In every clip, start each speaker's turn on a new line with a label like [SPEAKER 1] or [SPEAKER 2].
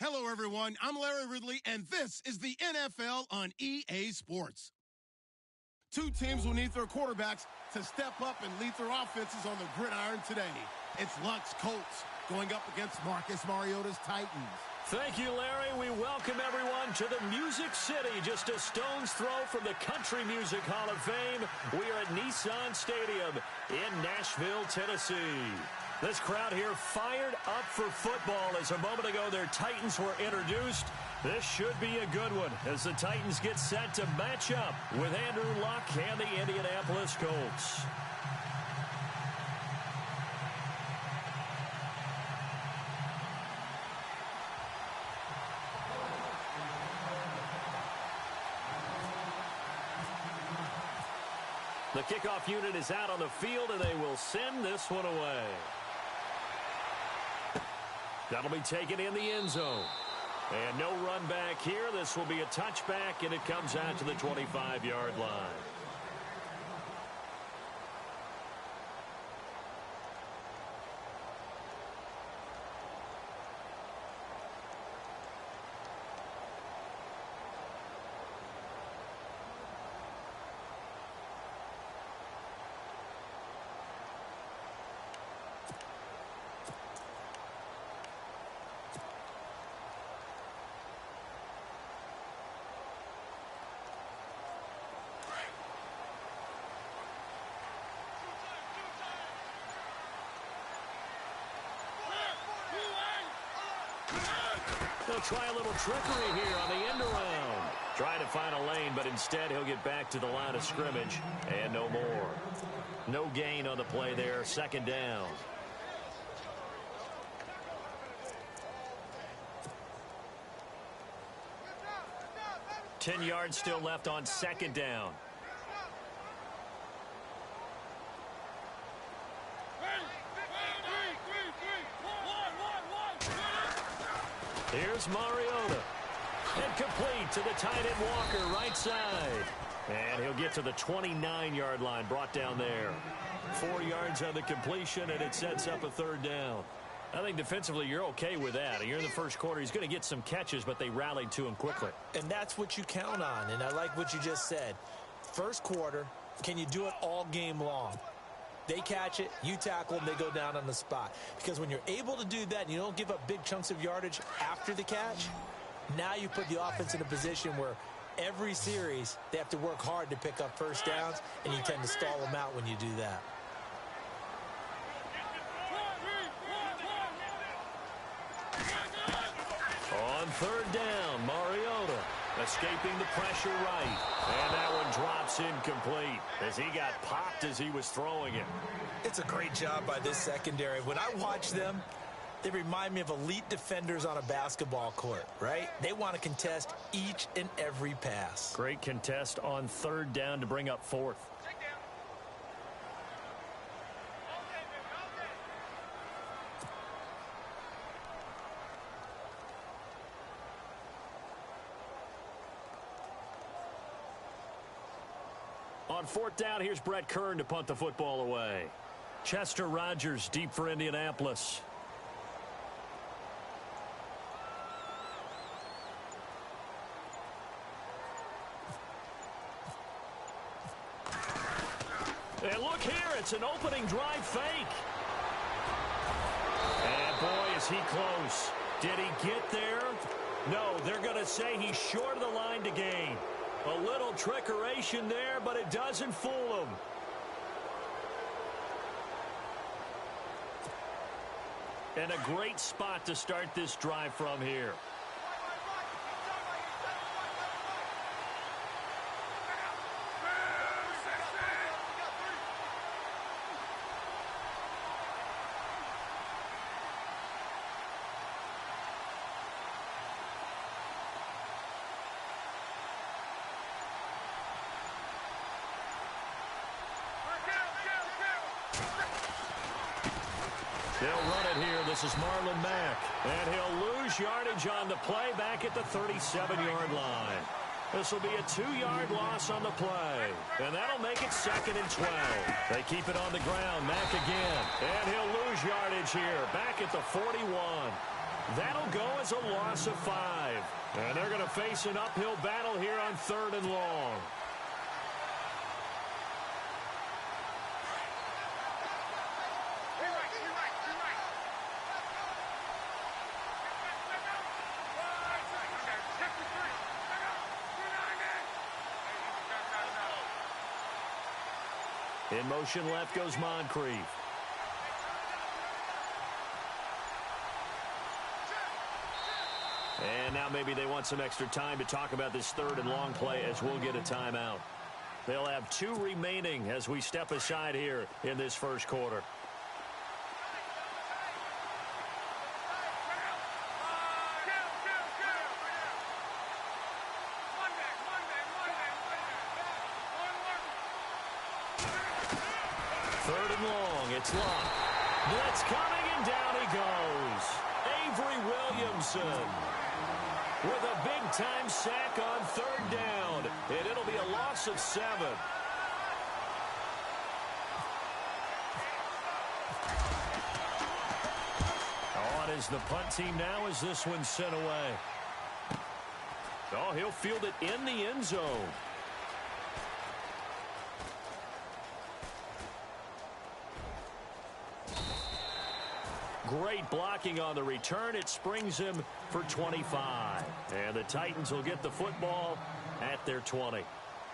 [SPEAKER 1] Hello, everyone. I'm Larry Ridley, and this is the NFL on EA Sports. Two teams will need their quarterbacks to step up and lead their offenses on the gridiron today. It's Luck's Colts going up against Marcus Mariota's Titans.
[SPEAKER 2] Thank you, Larry. We welcome everyone to the Music City, just a stone's throw from the Country Music Hall of Fame. We are at Nissan Stadium in Nashville, Tennessee. This crowd here fired up for football as a moment ago their Titans were introduced. This should be a good one as the Titans get set to match up with Andrew Luck and the Indianapolis Colts. The kickoff unit is out on the field, and they will send this one away. That'll be taken in the end zone. And no run back here. This will be a touchback, and it comes out to the 25-yard line. They'll try a little trickery here on the end around. Trying to find a lane, but instead he'll get back to the line of scrimmage and no more. No gain on the play there. Second down. Ten yards still left on second down. Here's Mariota. And complete to the tight end Walker, right side. And he'll get to the 29-yard line, brought down there. 4 yards on the completion, and it sets up a third down. I think defensively you're okay with that. You're in the first quarter. He's going to get some catches, but they rallied to him quickly.
[SPEAKER 3] And that's what you count on, and I like what you just said. First quarter, can you do it all game long? They catch it, you tackle them, they go down on the spot. Because when you're able to do that and you don't give up big chunks of yardage after the catch, now you put the offense in a position where every series they have to work hard to pick up first downs, and you tend to stall them out when you do that.
[SPEAKER 2] On third down, Mariota escaping the pressure right. And that one drops incomplete as he got popped as he was throwing it.
[SPEAKER 3] It's a great job by this secondary. When I watch them, they remind me of elite defenders on a basketball court, right? They want to contest each and every pass.
[SPEAKER 2] Great contest on third down to bring up fourth. On fourth down, here's Brett Kern to punt the football away. Chester Rogers deep for Indianapolis. And look here, it's an opening drive fake. And boy, is he close. Did he get there? No, they're going to say he's short of the line to gain. A little trickeration there, but it doesn't fool him. And a great spot to start this drive from here. They'll run it here. This is Marlon Mack. And he'll lose yardage on the play back at the 37-yard line. This will be a 2-yard loss on the play. And that'll make it 2nd and 12. They keep it on the ground. Mack again. And he'll lose yardage here. Back at the 41. That'll go as a loss of 5. And they're going to face an uphill battle here on 3rd and long. In motion left goes Moncrief. And now maybe they want some extra time to talk about this 3rd and long play as we'll get a timeout. They'll have 2 remaining as we step aside here in this first quarter. It's locked. Blitz coming, and down he goes. Avery Williamson with a big-time sack on 3rd down. And it'll be a loss of 7. On is the punt team now as this one's sent away. Oh, he'll field it in the end zone. Great blocking on the return. It springs him for 25. And the Titans will get the football at their 20.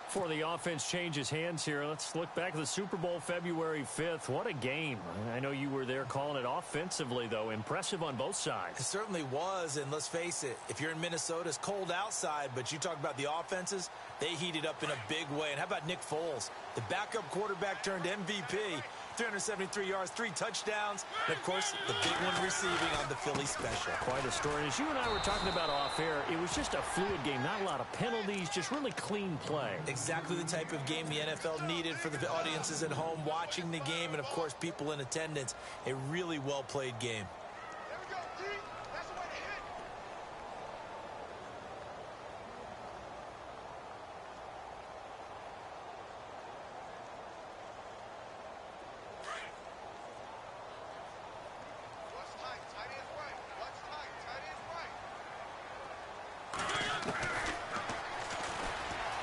[SPEAKER 2] Before the offense changes hands here, let's look back at the Super Bowl February 5th. What a game. I know you were there calling it offensively, though. Impressive on both sides.
[SPEAKER 3] It certainly was, and let's face it, if you're in Minnesota, it's cold outside, but you talk about the offenses, they heated up in a big way. And how about Nick Foles? The backup quarterback turned MVP. 373 yards, 3 touchdowns, and, of course, the big one receiving on the Philly special.
[SPEAKER 2] Quite a story. As you and I were talking about off air, it was just a fluid game. Not a lot of penalties, just really clean play.
[SPEAKER 3] Exactly the type of game the NFL needed for the audiences at home watching the game and, of course, people in attendance. A really well-played game.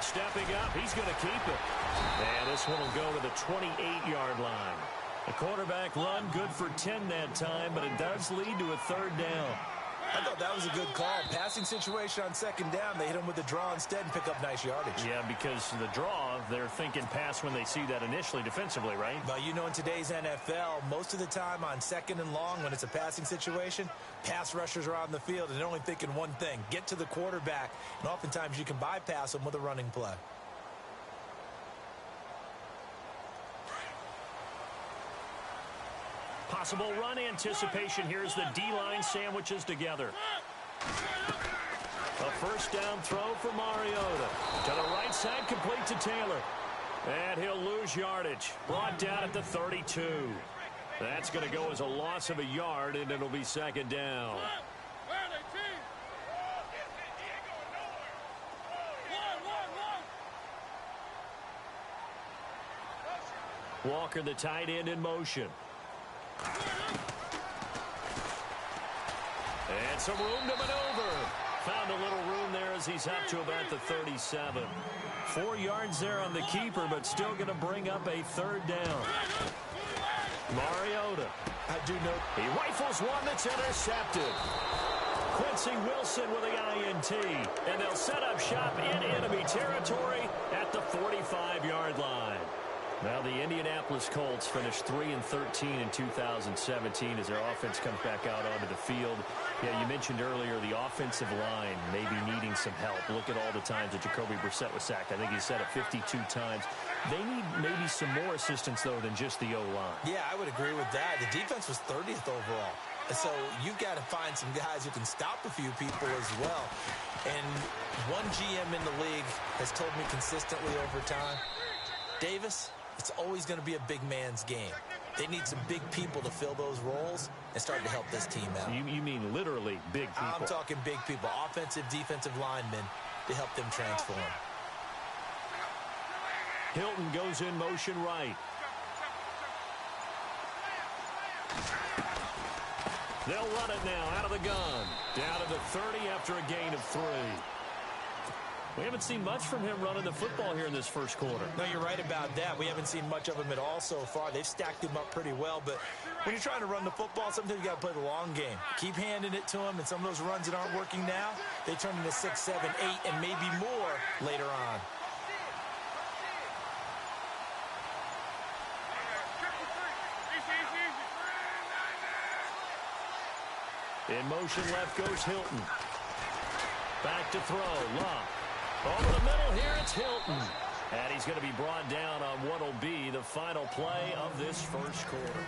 [SPEAKER 2] Stepping up, he's going to keep it. And this one will go to the 28-yard line. The quarterback run good for 10 that time, but it does lead to a 3rd down.
[SPEAKER 3] I thought that was a good call. Passing situation on 2nd down. They hit him with the draw instead and pick up nice yardage.
[SPEAKER 2] Yeah, because the draw, they're thinking pass when they see that initially defensively, right?
[SPEAKER 3] Well, you know, in today's NFL, most of the time on 2nd and long, when it's a passing situation, pass rushers are on the field and they're only thinking one thing, get to the quarterback. And oftentimes you can bypass them with a running play.
[SPEAKER 2] Possible run anticipation. Here's the D-line sandwiches together. A 1st down throw for Mariota. To the right side, complete to Taylor. And he'll lose yardage. Brought down at the 32. That's going to go as a loss of a yard, and it'll be 2nd down. Walker, the tight end, in motion. And some room to maneuver. Found a little room there as he's up to about the 37. 4 yards there on the keeper, but still going to bring up a 3rd down. Mariota.
[SPEAKER 3] I do know.
[SPEAKER 2] He rifles one that's intercepted. Quincy Wilson with the INT. And they'll set up shop in enemy territory at the 45-yard line. Now the Indianapolis Colts finished 3-13 in 2017 as their offense comes back out onto the field. Yeah, you mentioned earlier the offensive line maybe needing some help. Look at all the times that Jacoby Brissett was sacked. I think he said it 52 times. They need maybe some more assistance, though, than just the O-line.
[SPEAKER 3] Yeah, I would agree with that. The defense was 30th overall. So you've got to find some guys who can stop a few people as well. And one GM in the league has told me consistently over time, Davis, it's always going to be a big man's game. They need some big people to fill those roles and start to help this team out.
[SPEAKER 2] You mean literally big people?
[SPEAKER 3] I'm talking big people, offensive, defensive linemen to help them transform.
[SPEAKER 2] Hilton goes in motion right. They'll run it now out of the gun. Down to the 30 after a gain of 3. We haven't seen much from him running the football here in this first quarter.
[SPEAKER 3] No, you're right about that. We haven't seen much of him at all so far. They've stacked him up pretty well, but when you're trying to run the football, sometimes you got to play the long game. Keep handing it to him, and some of those runs that aren't working now, they turn into 6, 7, 8, and maybe more later on.
[SPEAKER 2] In motion left goes Hilton. Back to throw. Love. Over the middle here, it's Hilton. And he's going to be brought down on what will be the final play of this first quarter.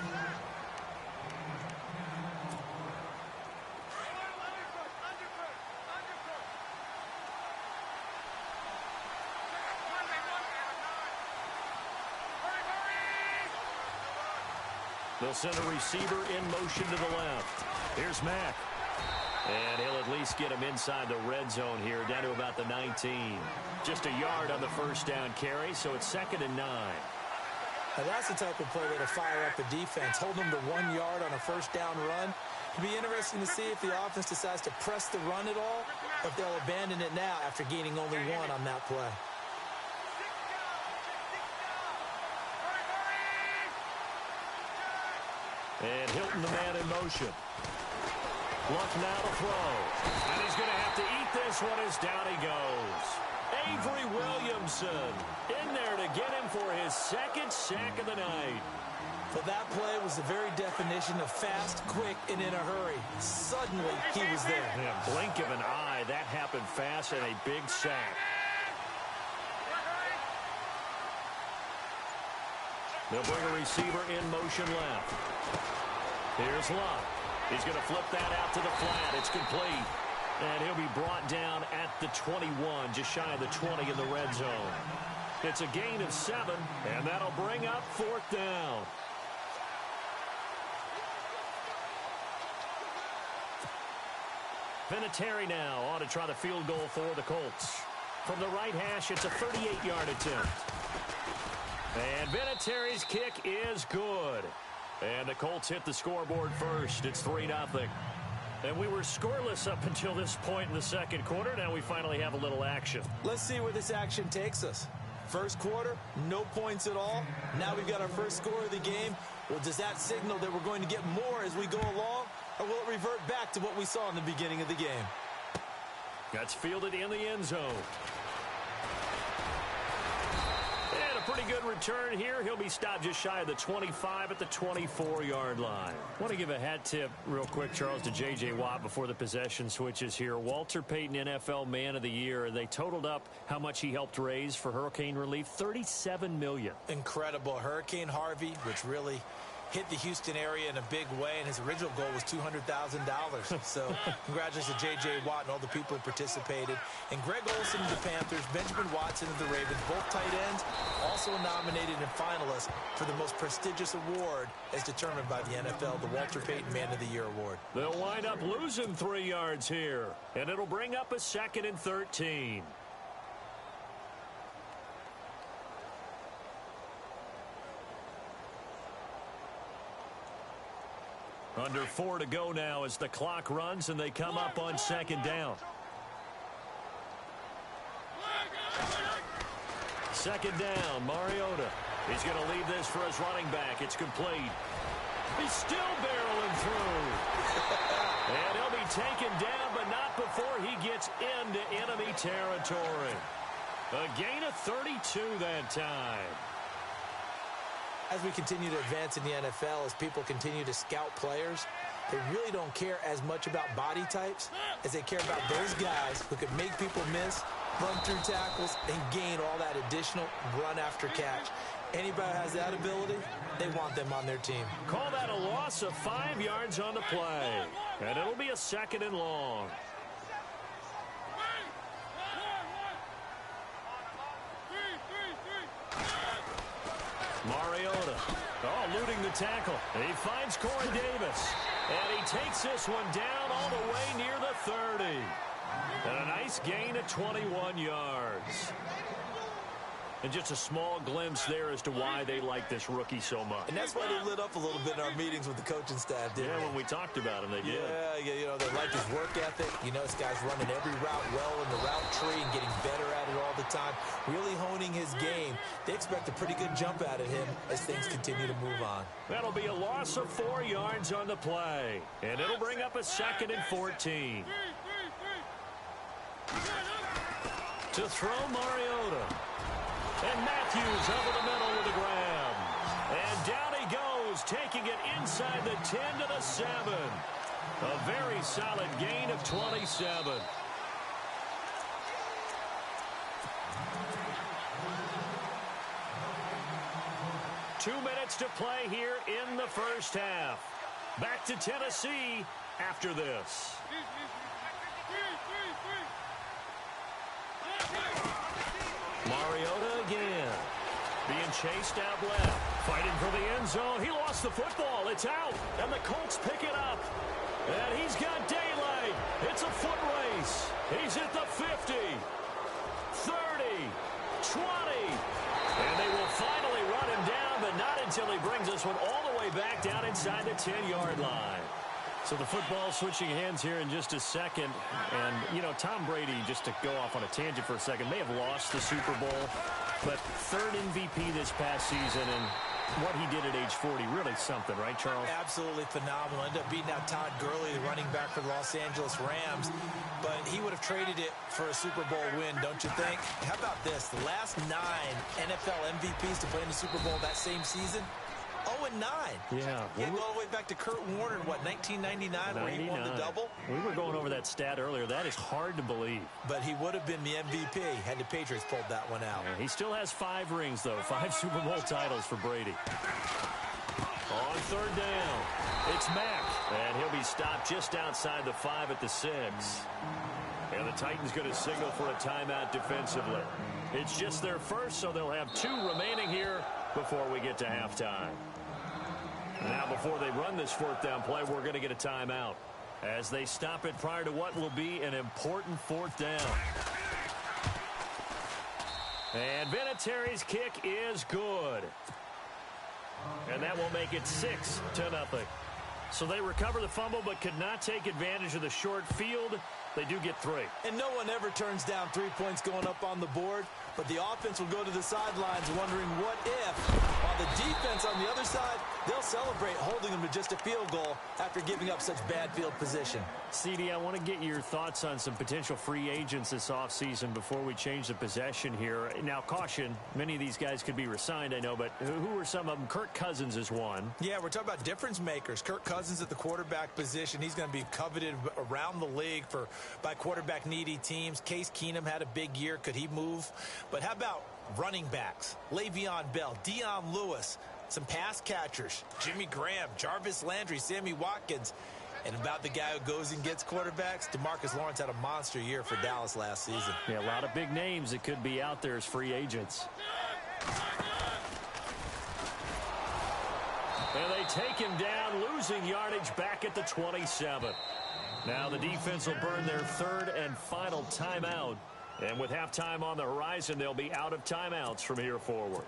[SPEAKER 2] They'll send a receiver in motion to the left. Here's Mack. And he'll at least get him inside the red zone here, down to about the 19. Just a yard on the first down carry, so it's 2nd and 9.
[SPEAKER 3] Now that's the type of play that'll fire up a defense. Hold them to 1 yard on a first down run. It'll be interesting to see if the offense decides to press the run at all, or if they'll abandon it now after gaining only 1 on that play.
[SPEAKER 2] And Hilton, the man in motion. Luck now to throw. And he's going to have to eat this one as down he goes. Avery Williamson in there to get him for his 2nd sack of the night.
[SPEAKER 3] Well, that play was the very definition of fast, quick, and in a hurry. Suddenly, he was there.
[SPEAKER 2] In a blink of an eye, that happened fast and a big sack. They'll bring a receiver in motion left. Here's Luck. He's going to flip that out to the flat. It's complete. And he'll be brought down at the 21, just shy of the 20 in the red zone. It's a gain of 7, and that'll bring up 4th down. Vinatieri now on to try the field goal for the Colts. From the right hash, it's a 38-yard attempt. And Vinatieri's kick is good. And the Colts hit the scoreboard first. It's 3-0. And we were scoreless up until this point in the second quarter. Now we finally have a little action.
[SPEAKER 3] Let's see where this action takes us. First quarter, no points at all. Now we've got our first score of the game. Well, does that signal that we're going to get more as we go along? Or will it revert back to what we saw in the beginning of the game?
[SPEAKER 2] That's fielded in the end zone. And a pretty good return here. He'll be stopped just shy of the 25 at the 24-yard line. I want to give a hat tip real quick, Charles, to J.J. Watt before the possession switches here. Walter Payton, NFL Man of the Year. They totaled up how much he helped raise for hurricane relief, $37 million.
[SPEAKER 3] Incredible. Hurricane Harvey, which really hit the Houston area in a big way, and his original goal was $200,000. So congratulations to J.J. Watt and all the people who participated. And Greg Olsen of the Panthers, Benjamin Watson of the Ravens, both tight ends, also nominated and finalists for the most prestigious award as determined by the NFL, the Walter Payton Man of the Year Award.
[SPEAKER 2] They'll wind up losing 3 yards here, and it'll bring up a 2nd and 13. Under 4 to go now as the clock runs and they come up on 2nd down. 2nd down, Mariota. He's going to leave this for his running back. It's complete. He's still barreling through. And he'll be taken down, but not before he gets into enemy territory. A gain of 32 that time.
[SPEAKER 3] As we continue to advance in the NFL, as people continue to scout players, they really don't care as much about body types as they care about those guys who can make people miss, run through tackles, and gain all that additional run after catch. Anybody who has that ability, they want them on their team.
[SPEAKER 2] Call that a loss of 5 yards on the play. And it'll be a 2nd and long. Mariota, eluding the tackle. He finds Corey Davis. And he takes this one down all the way near the 30. And a nice gain of 21 yards. And just a small glimpse there as to why they like this rookie so much.
[SPEAKER 3] And that's why they lit up a little bit in our meetings with the coaching staff, didn't they?
[SPEAKER 2] When we talked about him, they did.
[SPEAKER 3] Yeah, you know, they like his work ethic. You know, this guy's running every route well in the route tree and getting better at it all the time, really honing his game. They expect a pretty good jump out of him as things continue to move on.
[SPEAKER 2] That'll be a loss of 4 yards on the play. And it'll bring up a 2nd and 14. To throw Mariota. And Matthews over the middle with the grab. And down he goes, taking it inside the 10 to the 7. A very solid gain of 27. Two minutes to play here in the first half. Back to Tennessee after this. Mariota again. Being chased out left. Fighting for the end zone. He lost the football. It's out. And the Colts pick it up. And he's got daylight. It's a foot race. He's at the 50. 30. 20. And they will finally run him down, but not until he brings this one all the way back down inside the 10-yard line. So the football switching hands here in just a second. And, you know, Tom Brady, just to go off on a tangent for a second, may have lost the Super Bowl, but 3rd MVP this past season, and what he did at age 40, really something, right, Charles?
[SPEAKER 3] Absolutely phenomenal. Ended up beating out Todd Gurley, the running back for the Los Angeles Rams, but he would have traded it for a Super Bowl win, don't you think? How about this? The last 9 NFL MVPs to play in the Super Bowl that same season, 0-9.
[SPEAKER 2] Yeah.
[SPEAKER 3] You go all the way back to Kurt Warner in, 1999, where he won the double?
[SPEAKER 2] We were going over that stat earlier. That is hard to believe.
[SPEAKER 3] But he would have been the MVP had the Patriots pulled that one out.
[SPEAKER 2] Yeah, he still has 5 rings, though. 5 Super Bowl titles for Brady. On 3rd down, it's Mack. And he'll be stopped just outside the 5 at the 6. And the Titans going to signal for a timeout defensively. It's just their first, so they'll have 2 remaining here before we get to halftime. Now, before they run this 4th down play, we're going to get a timeout as they stop it prior to what will be an important 4th down. And Vinatieri's kick is good. And that will make it 6-0. So they recover the fumble but could not take advantage of the short field. They do get 3.
[SPEAKER 3] And no one ever turns down 3 points going up on the board, but the offense will go to the sidelines wondering what if, while the defense on the other side, they'll celebrate holding them to just a field goal after giving up such bad field position.
[SPEAKER 2] CD, I want to get your thoughts on some potential free agents this offseason before we change the possession here. Now, caution, many of these guys could be re-signed, I know, but who are some of them? Kirk Cousins is one.
[SPEAKER 3] Yeah, we're talking about difference makers. Kirk Cousins at the quarterback position. He's going to be coveted around the league by quarterback-needy teams. Case Keenum had a big year. Could he move? But how about running backs? Le'Veon Bell, Dion Lewis, some pass catchers, Jimmy Graham, Jarvis Landry, Sammy Watkins. And about the guy who goes and gets quarterbacks, DeMarcus Lawrence had a monster year for Dallas last season.
[SPEAKER 2] Yeah, a lot of big names that could be out there as free agents. And they take him down, losing yardage back at the 27. Now the defense will burn their 3rd and final timeout. And with halftime on the horizon, they'll be out of timeouts from here forward.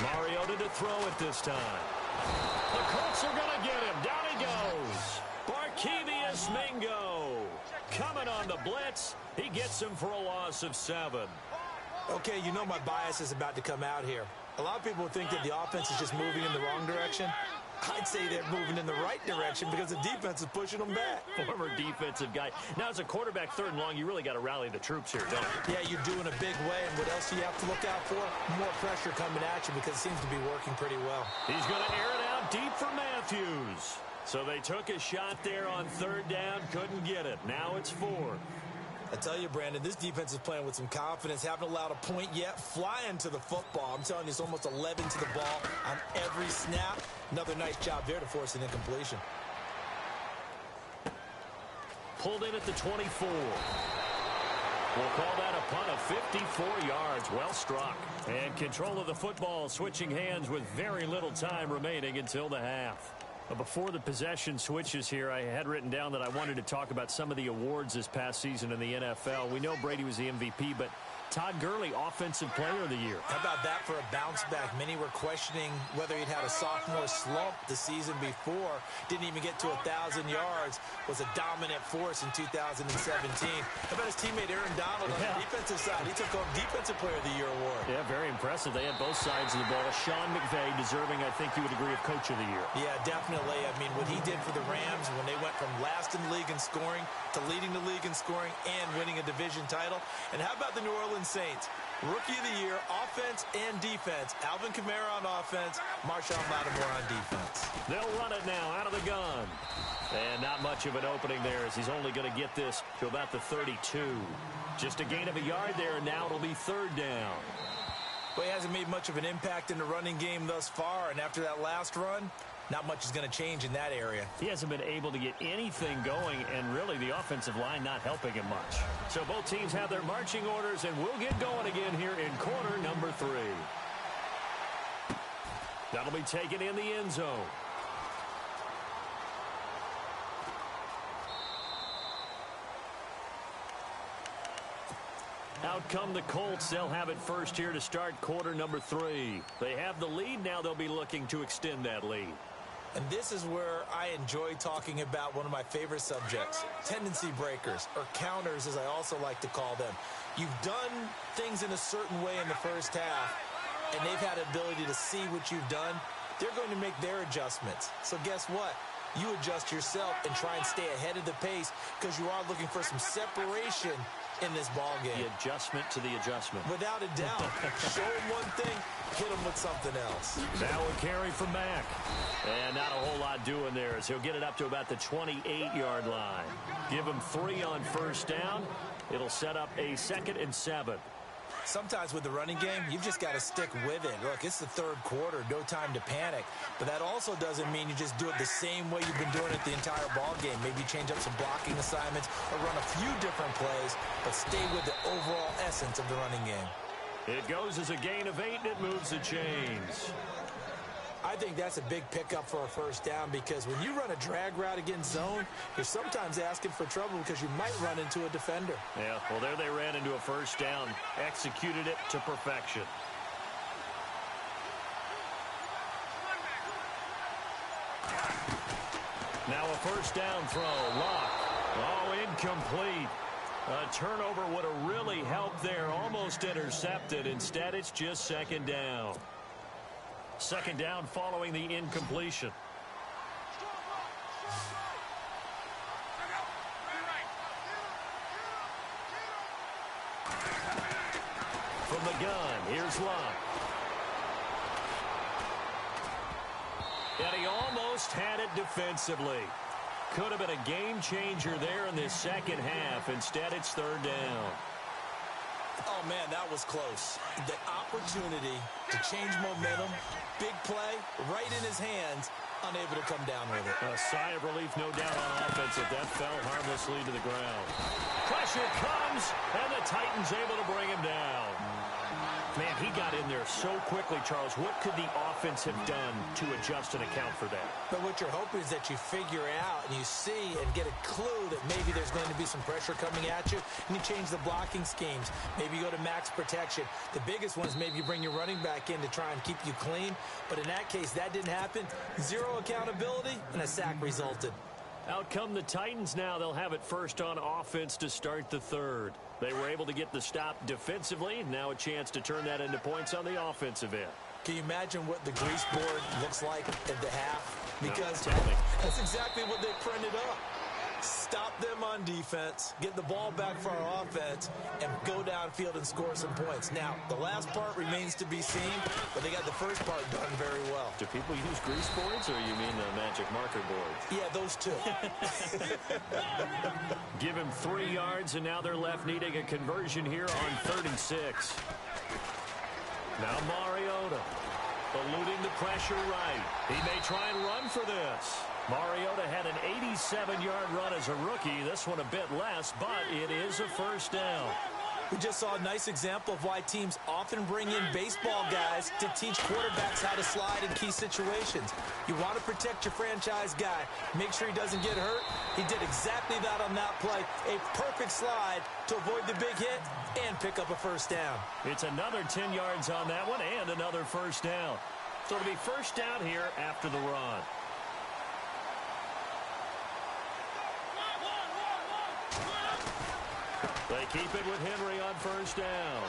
[SPEAKER 2] Mariota to throw it this time. The Colts are going to get him. Down he goes. Barkevious Mingo coming on the blitz. He gets him for a loss of 7.
[SPEAKER 3] Okay, you know my bias is about to come out here. A lot of people think that the offense is just moving in the wrong direction. I'd say they're moving in the right direction because the defense is pushing them back.
[SPEAKER 2] Former defensive guy. Now, as a quarterback 3rd and long, you really got to rally the troops here, don't you?
[SPEAKER 3] Yeah, you do in a big way. And what else do you have to look out for? More pressure coming at you because it seems to be working pretty well.
[SPEAKER 2] He's going to air it out deep for Matthews. So they took a shot there on 3rd down, couldn't get it. Now it's 4th.
[SPEAKER 3] I tell you, Brandon, this defense is playing with some confidence. Haven't allowed a point yet. Flying to the football. I'm telling you, it's almost 11 to the ball on every snap. Another nice job there to force an incompletion.
[SPEAKER 2] Pulled in at the 24. We'll call that a punt of 54 yards. Well struck. And control of the football switching hands with very little time remaining until the half. But before the possession switches here, I had written down that I wanted to talk about some of the awards this past season in the NFL. We know Brady was the MVP, but Todd Gurley, Offensive Player of the Year.
[SPEAKER 3] How about that for a bounce back? Many were questioning whether he'd had a sophomore slump the season before. Didn't even get to 1,000 yards. Was a dominant force in 2017. How about his teammate Aaron Donald on the defensive side? He took home Defensive Player of the Year award.
[SPEAKER 2] Yeah, very impressive. They had both sides of the ball. Sean McVay deserving, I think you would agree, of Coach of the Year.
[SPEAKER 3] Yeah, definitely. I mean, what he did for the Rams when they went from last in the league in scoring to leading the league in scoring and winning a division title. And how about the New Orleans Saints? Rookie of the Year, offense and defense. Alvin Kamara on offense, Marshawn Lattimore on defense.
[SPEAKER 2] They'll run it now out of the gun. And not much of an opening there as he's only going to get this to about the 32. Just a gain of a yard there, and now it'll be third down.
[SPEAKER 3] Well, he hasn't made much of an impact in the running game thus far, and after that last run, not much is going to change in that area.
[SPEAKER 2] He hasn't been able to get anything going, and really the offensive line not helping him much. So both teams have their marching orders, and we'll get going again here in quarter number 3. That'll be taken in the end zone. Out come the Colts. They'll have it first here to start quarter number 3. They have the lead. Now they'll be looking to extend that lead.
[SPEAKER 3] And this is where I enjoy talking about one of my favorite subjects, tendency breakers, or counters as I also like to call them. You've done things in a certain way in the first half, and they've had the ability to see what you've done. They're going to make their adjustments. So guess what? You adjust yourself and try and stay ahead of the pace because you are looking for some separation in this ball game.
[SPEAKER 2] The adjustment to the adjustment.
[SPEAKER 3] Without a doubt. Show him one thing, hit him with something else.
[SPEAKER 2] Now a carry from Mack. And not a whole lot doing there as he'll get it up to about the 28-yard line. Give him 3 on first down. It'll set up a 2nd and 7.
[SPEAKER 3] Sometimes with the running game, you've just got to stick with it. Look, it's the third quarter, no time to panic. But that also doesn't mean you just do it the same way you've been doing it the entire ball game. Maybe change up some blocking assignments or run a few different plays, but stay with the overall essence of the running game.
[SPEAKER 2] It goes as a gain of 8, and it moves the chains.
[SPEAKER 3] I think that's a big pickup for a first down because when you run a drag route against zone, you're sometimes asking for trouble because you might run into a defender.
[SPEAKER 2] Yeah, well, there they ran into a first down, executed it to perfection. Now a first down throw. Lock. Oh, incomplete. A turnover would have really helped there. Almost intercepted. Instead, it's just 2nd down. 2nd down following the incompletion. From the gun, here's Locke. And he almost had it defensively. Could have been a game changer there in this second half. Instead, it's 3rd down.
[SPEAKER 3] Oh, man, that was close. The opportunity to change momentum, big play, right in his hands, unable to come down with it.
[SPEAKER 2] A sigh of relief, no doubt, on offense if that fell harmlessly to the ground. Pressure comes, and the Titans able to bring him down. Man, he got in there so quickly, Charles. What could the offense have done to adjust and account for that?
[SPEAKER 3] But what you're hoping is that you figure out and you see and get a clue that maybe there's going to be some pressure coming at you, and you change the blocking schemes. Maybe you go to max protection. The biggest one is maybe you bring your running back in to try and keep you clean. But in that case, that didn't happen. 0 accountability, and a sack resulted.
[SPEAKER 2] Out come the Titans now. They'll have it first on offense to start the 3rd. They were able to get the stop defensively. Now a chance to turn that into points on the offensive end.
[SPEAKER 3] Can you imagine what the grease board looks like at the half? Because
[SPEAKER 2] no, tell me.
[SPEAKER 3] That's exactly what they printed up. Stop them on defense, get the ball back for our offense, and go downfield and score some points. Now, the last part remains to be seen, but they got the first part done very well.
[SPEAKER 2] Do people use grease boards, or you mean the magic marker boards?
[SPEAKER 3] Yeah, those two.
[SPEAKER 2] give him 3 yards, and now they're left needing a conversion here on 3rd and 6. Now Mariota eluding the pressure right. He may try and run for this. Mariota had an 87-yard run as a rookie. This one a bit less, but it is a first down.
[SPEAKER 3] We just saw a nice example of why teams often bring in baseball guys to teach quarterbacks how to slide in key situations. You want to protect your franchise guy. Make sure he doesn't get hurt. He did exactly that on that play. A perfect slide to avoid the big hit and pick up a first down.
[SPEAKER 2] It's another 10 yards on that one and another first down. So it'll be first down here after the run. They keep it with Henry on first down.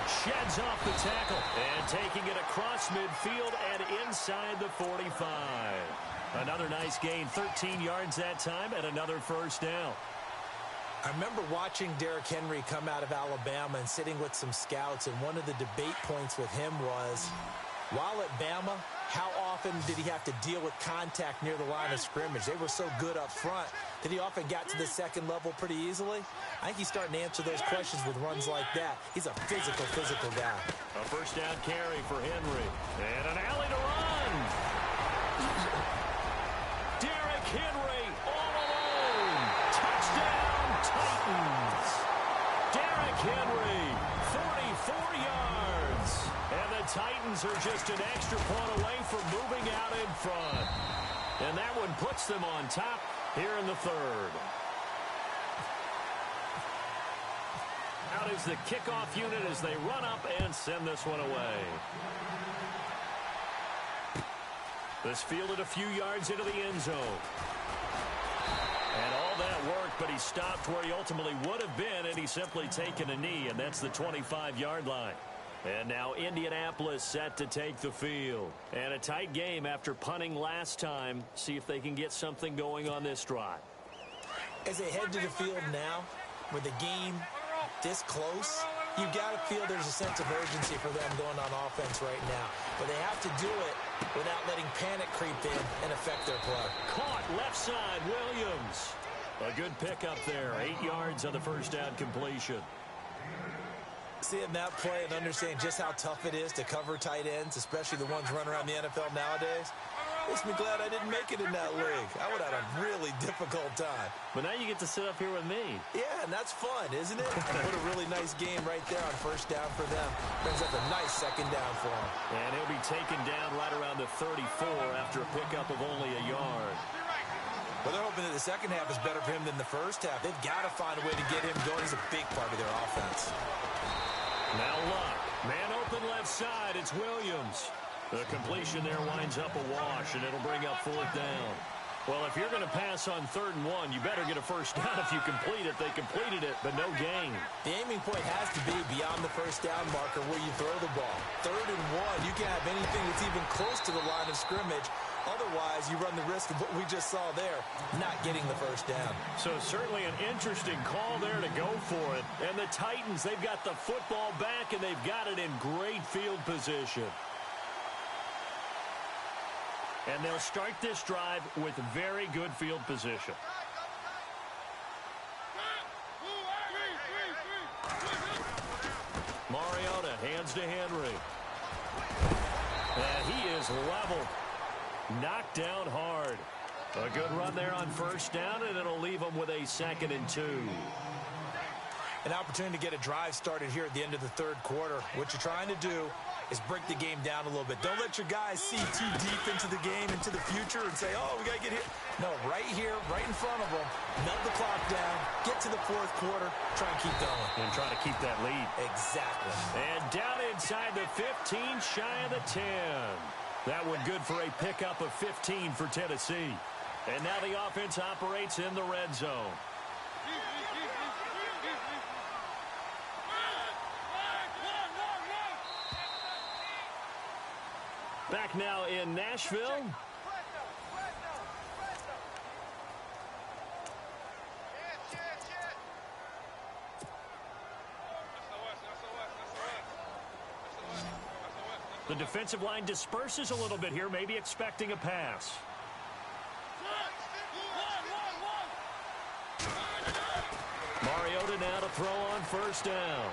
[SPEAKER 2] Sheds off the tackle and taking it across midfield and inside the 45. Another nice gain, 13 yards that time, and another first down.
[SPEAKER 3] I remember watching Derrick Henry come out of Alabama and sitting with some scouts, and one of the debate points with him was, while at Bama, how often did he have to deal with contact near the line of scrimmage? They were so good up front that he often got to the second level pretty easily. I think he's starting to answer those questions with runs like that. He's a physical guy.
[SPEAKER 2] A first down carry for Henry. And an alley to run. Derrick Henry all alone. Touchdown, Titans. Derrick Henry, 44 yards. And the Titans are just an extra point away from moving out in front. And that one puts them on top here in the 3rd. Out is the kickoff unit as they run up and send this one away. This fielded a few yards into the end zone. And all that worked, but he stopped where he ultimately would have been, and he's simply taken a knee, and that's the 25-yard line. And now Indianapolis set to take the field. And a tight game after punting last time. See if they can get something going on this drive.
[SPEAKER 3] As they head to the field now, with the game this close, you got to feel there's a sense of urgency for them going on offense right now. But they have to do it without letting panic creep in and affect their play.
[SPEAKER 2] Caught left side, Williams. A good pickup there. 8 yards on the first down completion.
[SPEAKER 3] Seeing that play and understanding just how tough it is to cover tight ends, especially the ones running around the NFL nowadays, makes me glad I didn't make it in that league. I would have had a really difficult time.
[SPEAKER 2] But now you get to sit up here with me.
[SPEAKER 3] Yeah, and that's fun, isn't it? What a really nice game right there on first down for them. Brings up a nice second down for him.
[SPEAKER 2] And he'll be taken down right around the 34 after a pickup of only a yard.
[SPEAKER 3] Well, they're hoping that the second half is better for him than the first half. They've got to find a way to get him going. He's a big part of their offense.
[SPEAKER 2] Now Luck. Man open left side. It's Williams. The completion there winds up a wash, and it'll bring up 4th down. Well, if you're going to pass on 3rd and 1, you better get a first down if you complete it. They completed it, but no gain.
[SPEAKER 3] The aiming point has to be beyond the first down marker where you throw the ball. 3rd and 1, you can't have anything that's even close to the line of scrimmage. Otherwise, you run the risk of what we just saw there, not getting the first down.
[SPEAKER 2] So certainly an interesting call there to go for it. And the Titans, they've got the football back, and they've got it in great field position. And they'll start this drive with very good field position. Mariota hands to Henry. And he is leveled. Knocked down hard. A good run there on first down, and it'll leave them with a 2nd and 2.
[SPEAKER 3] An opportunity to get a drive started here at the end of the 3rd quarter. What you're trying to do is break the game down a little bit. Don't let your guys see too deep into the game, into the future, and say, oh, we got to get here. No, right here, right in front of them, melt the clock down, get to the 4th quarter, try and keep going.
[SPEAKER 2] And try to keep that lead.
[SPEAKER 3] Exactly.
[SPEAKER 2] And down inside the 15, shy of the 10. That one good for a pickup of 15 for Tennessee. And now the offense operates in the red zone. Back now in Nashville. The defensive line disperses a little bit here, maybe expecting a pass. now to throw on first down.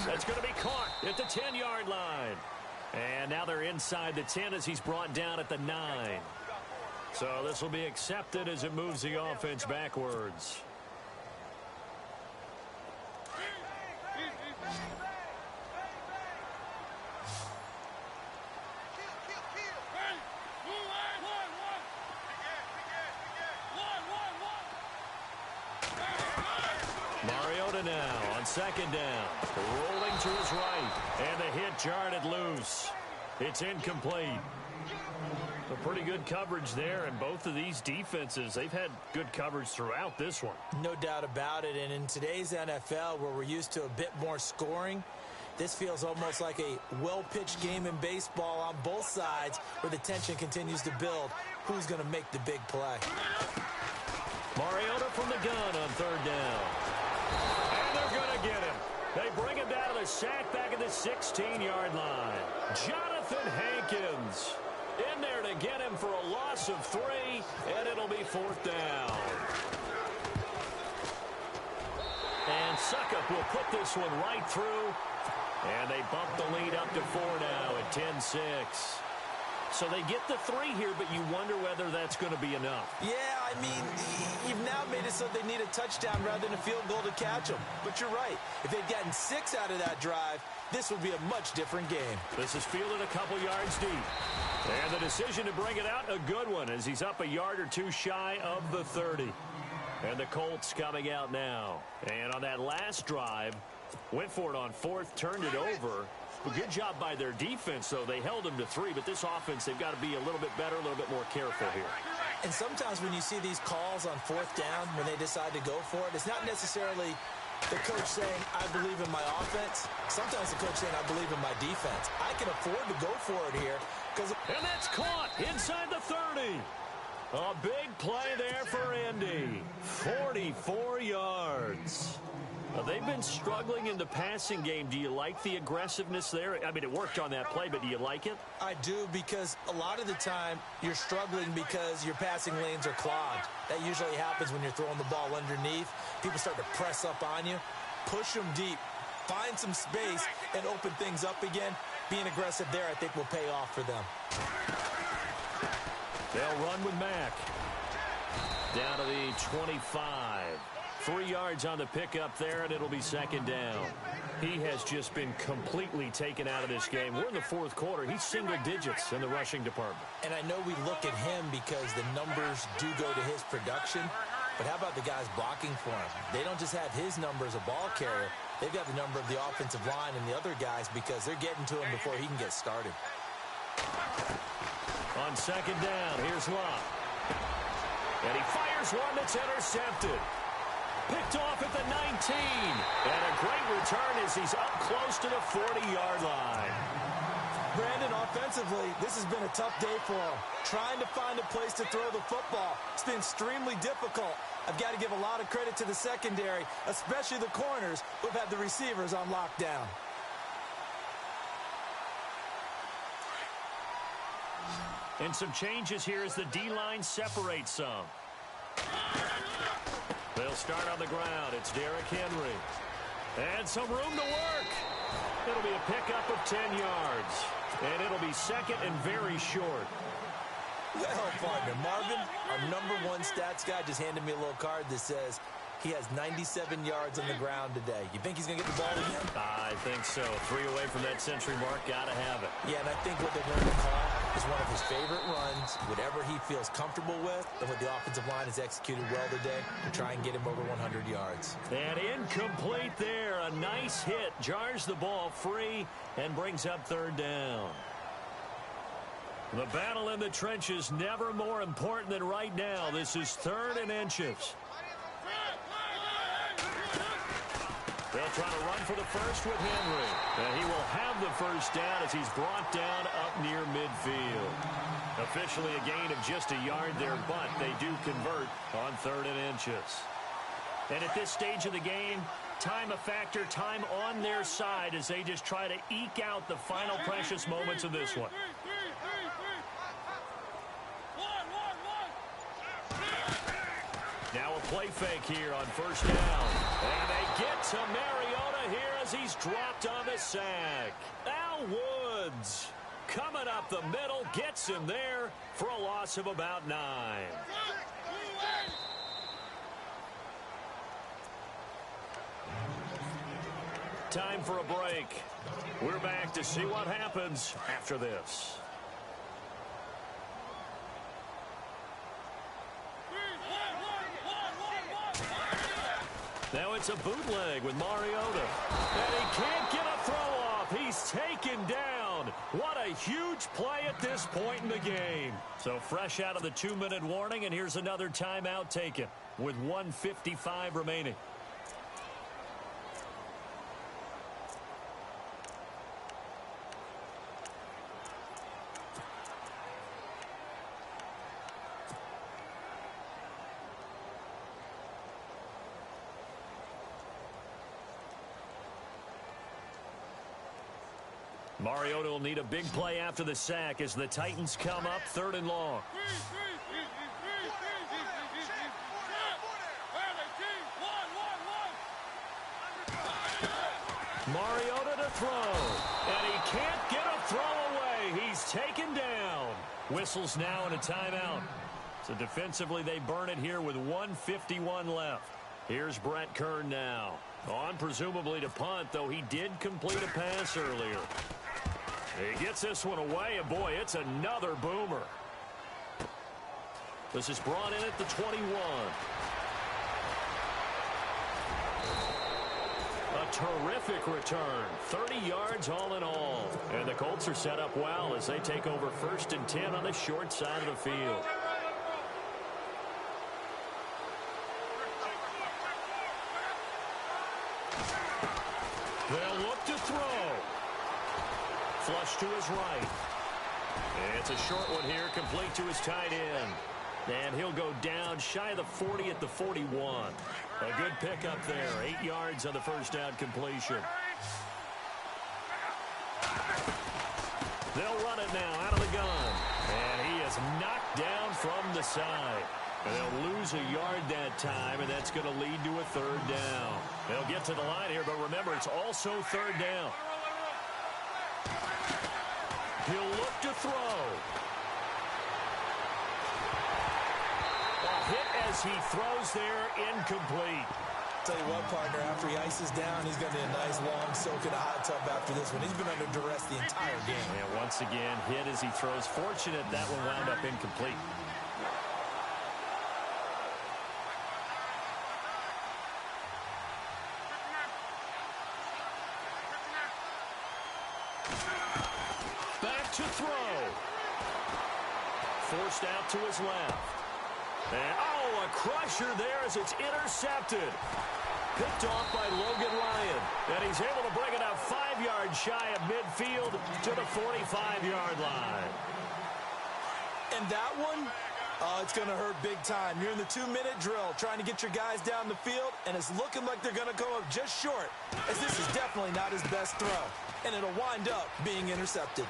[SPEAKER 2] That's going to be caught at the 10-yard line. And now they're inside the 10 as he's brought down at the 9. So this will be accepted as it moves the offense backwards. Mariota now on second down. Rolling to his right. And the hit jarred it loose. It's incomplete. A pretty good coverage there, and both of these defenses, they've had good coverage throughout this one.
[SPEAKER 3] No doubt about it, and in today's NFL, where we're used to a bit more scoring, this feels almost like a well-pitched game in baseball on both sides where the tension continues to build. Who's going to make the big play?
[SPEAKER 2] Mariota from the gun on third down. And they're going to get him. They bring him down to the sack back at the 16-yard line. Jonathan Hankins in there to get him for a loss of 3, and it'll be fourth down. And Suckup will put this one right through, and they bump the lead up to 4 now at 10-6. So they get the 3 here, but you wonder whether that's going to be enough.
[SPEAKER 3] Yeah, I mean, you've now made it so they need a touchdown rather than a field goal to catch them. But you're right. If they'd gotten 6 out of that drive, this would be a much different game.
[SPEAKER 2] This is fielded a couple yards deep. And the decision to bring it out, a good one, as he's up a yard or 2 shy of the 30. And the Colts coming out now. And on that last drive, went for it on 4th, turned it over. Well, good job by their defense, though. They held them to 3, but this offense, they've got to be a little bit better, a little bit more careful here.
[SPEAKER 3] And sometimes when you see these calls on 4th down, when they decide to go for it, it's not necessarily the coach saying, I believe in my offense. Sometimes the coach saying, I believe in my defense. I can afford to go for it here.
[SPEAKER 2] And that's caught inside the 30. A big play there for Indy. 44 yards. They've been struggling in the passing game. Do you like the aggressiveness there? I mean, it worked on that play, but do you like it?
[SPEAKER 3] I do, because a lot of the time you're struggling because your passing lanes are clogged. That usually happens when you're throwing the ball underneath. People start to press up on you. Push them deep. Find some space and open things up again. Being aggressive there, I think, will pay off for them.
[SPEAKER 2] They'll run with Mack. Down to the 25. 3 yards on the pickup there, and it'll be second down. He has just been completely taken out of this game. We're in the 4th quarter. He's single digits in the rushing department.
[SPEAKER 3] And I know we look at him because the numbers do go to his production, but how about the guys blocking for him? They don't just have his number as a ball carrier. They've got the number of the offensive line and the other guys because they're getting to him before he can get started.
[SPEAKER 2] On second down, here's Lott. And he fires one that's intercepted. Picked off at the 19. And a great return as he's up close to the 40-yard line.
[SPEAKER 3] Brandon, offensively, this has been a tough day for him. Trying to find a place to throw the football. It's been extremely difficult. I've got to give a lot of credit to the secondary, especially the corners who've had the receivers on lockdown.
[SPEAKER 2] And some changes here as the D-line separates some. They'll start on the ground. It's Derrick Henry. And some room to work. It'll be a pickup of 10 yards. And it'll be second and very short.
[SPEAKER 3] Well, partner, Marvin, our #1 stats guy, just handed me a little card that says he has 97 yards on the ground today. You think he's going to get the ball again?
[SPEAKER 2] I think so. 3 away from that century mark. Got to have it.
[SPEAKER 3] Yeah, and I think what they're going to call is one of his favorite runs, whatever he feels comfortable with, and what the offensive line has executed well today to try and get him over 100 yards.
[SPEAKER 2] And incomplete there. A nice hit. Jars the ball free and brings up third down. The battle in the trenches never more important than right now. This is 3rd and inches. They'll try to run for the first with Henry. And he will have the first down as he's brought down up near midfield. Officially a gain of just a yard there, but they do convert on 3rd and inches. And at this stage of the game, time a factor, time on their side as they just try to eke out the final precious moments of this one. Now a play fake here on first down. And they get to Mariota here as he's dropped on the sack. Al Woods coming up the middle, gets him there for a loss of about 9. Time for a break. We're back to see what happens after this. Now it's a bootleg with Mariota. And he can't get a throw off. He's taken down. What a huge play at this point in the game. So fresh out of the 2-minute warning, and here's another timeout taken with 1:55 remaining. Mariota will need a big play after the sack as the Titans come up 3rd and long. Mariota to throw, and he can't get a throw away. He's taken down. Whistles now and a timeout. So defensively they burn it here with 1:51 left. Here's Brett Kern now. On presumably to punt, though he did complete a pass earlier. He gets this one away, and boy, it's another boomer. This is brought in at the 21. A terrific return. 30 yards all in all. And the Colts are set up well as they take over 1st and 10 on the short side of the field. They'll look to throw. Flush to his right. And it's a short one here, complete to his tight end. And he'll go down shy of the 40 at the 41. A good pickup there. 8 yards on the first down completion. They'll run it now out of the gun. And he is knocked down from the side. And they'll lose a yard that time, and that's going to lead to a 3rd down. They'll get to the line here, but remember, it's also 3rd down. He'll look to throw. A hit as he throws there, incomplete.
[SPEAKER 3] Tell you what, partner, after he ices down, he's going to be a nice long soak in a hot tub after this one. He's been under duress the entire game.
[SPEAKER 2] And once again, hit as he throws. Fortunate that one wound up incomplete. To throw. Forced out to his left. And, oh, a crusher there as it's intercepted. Picked off by Logan Ryan. And he's able to bring it out 5 yards shy of midfield to the 45-yard line.
[SPEAKER 3] And that one, it's going to hurt big time. You're in the 2-minute drill trying to get your guys down the field, and it's looking like they're going to go up just short, as this is definitely not his best throw. And it'll wind up being intercepted.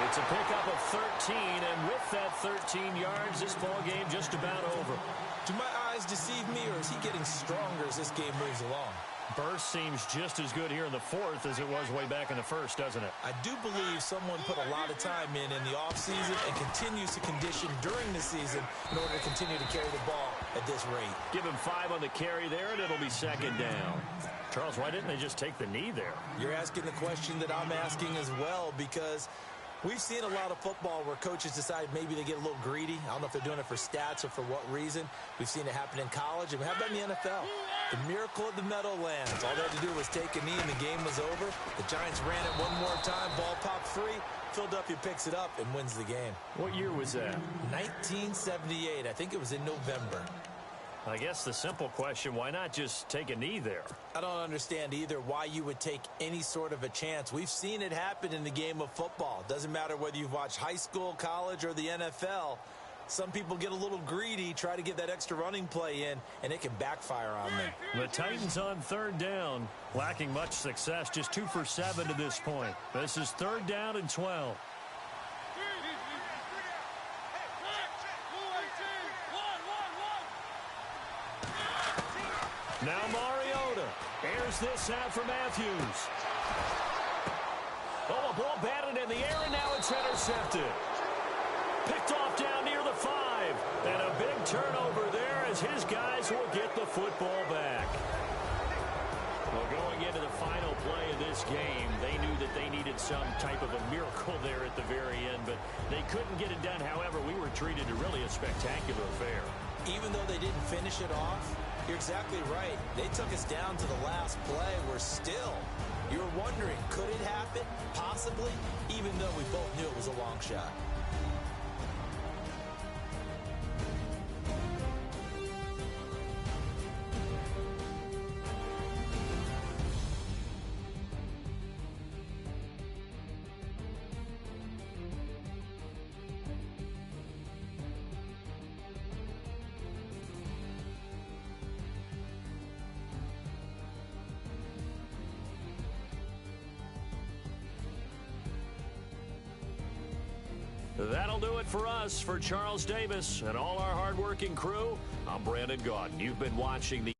[SPEAKER 2] It's a pickup of 13, and with that 13 yards, this ball game just about over.
[SPEAKER 3] Do my eyes deceive me, or is he getting stronger as this game moves along?
[SPEAKER 2] Burst seems just as good here in the 4th as it was way back in the 1st, doesn't it?
[SPEAKER 3] I do believe someone put a lot of time in the offseason and continues to condition during the season in order to continue to carry the ball at this rate.
[SPEAKER 2] Give him 5 on the carry there, and it'll be 2nd down. Charles, why didn't they just take the knee there?
[SPEAKER 3] You're asking the question that I'm asking as well, because we've seen a lot of football where coaches decide maybe they get a little greedy. I don't know if they're doing it for stats or for what reason. We've seen it happen in college, and we have that in the NFL. The miracle of the Meadowlands. All they had to do was take a knee, and the game was over. The Giants ran it one more time. Ball popped free. Philadelphia picks it up and wins the game.
[SPEAKER 2] What year was that?
[SPEAKER 3] 1978. I think it was in November.
[SPEAKER 2] I guess the simple question, why not just take a knee there?
[SPEAKER 3] I don't understand either why you would take any sort of a chance. We've seen it happen in the game of football. Doesn't matter whether you've watched high school, college, or the NFL. Some people get a little greedy, try to get that extra running play in, and it can backfire on them.
[SPEAKER 2] The Titans on 3rd down, lacking much success, just 2 for 7 to this point. This is 3rd down and 12. Now Mariota airs this out for Matthews. Oh, a ball batted in the air, and now it's intercepted. Picked off down near the 5. And a big turnover there as his guys will get the football back. Well, going into the final play of this game, they knew that they needed some type of a miracle there at the very end, but they couldn't get it done. However, we were treated to really a spectacular affair.
[SPEAKER 3] Even though they didn't finish it off, you're exactly right. They took us down to the last play. You're wondering, could it happen? Possibly, even though we both knew it was a long shot.
[SPEAKER 2] That'll do it for us. For Charles Davis and all our hardworking crew, I'm Brandon Gaudin. You've been watching the